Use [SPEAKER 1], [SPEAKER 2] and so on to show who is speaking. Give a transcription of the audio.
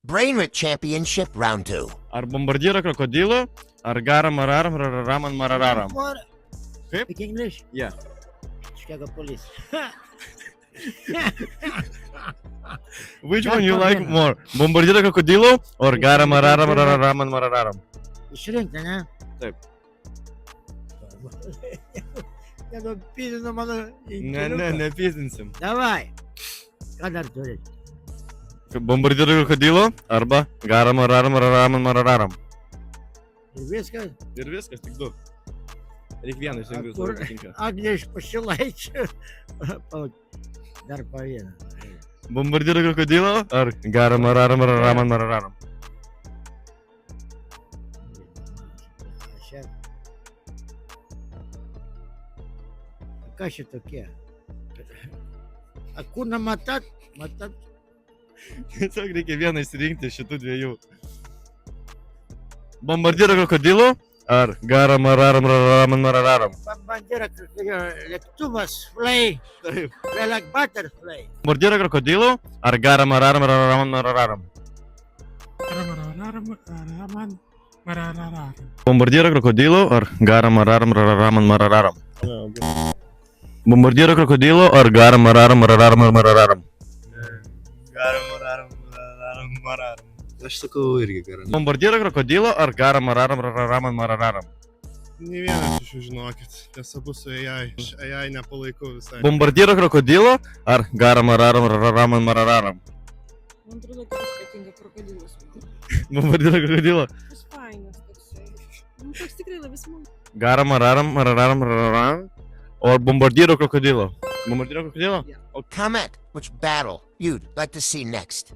[SPEAKER 1] Brainrit Championship Round 2.
[SPEAKER 2] Ar bombardyro krokodilo, ar garam mararam rararam marararam.
[SPEAKER 3] What?
[SPEAKER 2] Kaip?
[SPEAKER 3] Speak English?
[SPEAKER 2] Yeah.
[SPEAKER 3] Chicago Police.
[SPEAKER 2] Which
[SPEAKER 3] Dar
[SPEAKER 2] one you like
[SPEAKER 3] pardon.
[SPEAKER 2] more? Bombardyro krokodilo or garam mararam rararam marararam?
[SPEAKER 3] Išrinkti, ne?
[SPEAKER 2] Taip.
[SPEAKER 3] Nenupydino mano
[SPEAKER 2] Ne, nepyzinsim.
[SPEAKER 3] Davai. Ką dar turit?
[SPEAKER 2] Bombardyro krokodilo arba garam mararam rararam marararam.
[SPEAKER 3] Ir viskas?
[SPEAKER 2] Ir viskas, tik du. Reikia vieną išrinkti,
[SPEAKER 3] Kur
[SPEAKER 2] kuris patinka.
[SPEAKER 3] Agnė iš Pašilaičio. Palauk, dar po vieną.
[SPEAKER 2] Bombardyro krokodilo ar garam mararam rararam marararam?
[SPEAKER 3] Šią. Kas čia tokie? Akūna matat? Matat?
[SPEAKER 2] Tiesiog reikia vieną išsirinkti šitų dviejų. Bombardyro krokodilo ar garam mararam rararam marararam?
[SPEAKER 3] Bandera lėktuvas, fly.
[SPEAKER 2] Taip.
[SPEAKER 3] Fly like butterfly.
[SPEAKER 2] Bombardyro krokodilo ar garam mararam rararam marararam? Bombardyro krokodilo ar garam mararam rararam marararam? Bombardyro krokodilo ar garam mararam rararam marararam?
[SPEAKER 4] Garam, mararam. Aš sakau irgi garam.
[SPEAKER 2] Bombardyro krokodilo ar garam mararam rararam marararam?
[SPEAKER 4] Nė vienas iš jų žinokit, nes abu su AI. Aš AI nepalaikau visai.
[SPEAKER 2] Bombardyro krokodilo ar garam mararam rararam marararam?
[SPEAKER 5] Man atrodo, kad jis patinka krokodilas.
[SPEAKER 2] Bombardyro krokodilo
[SPEAKER 5] Jis fainas toksai. Nu, toks tikrai labai smagu.
[SPEAKER 2] garam mararam rararam rararam or bombardyro krokodilo? Bombardyro krokodilo?
[SPEAKER 1] Comment which battle you'd like to see next.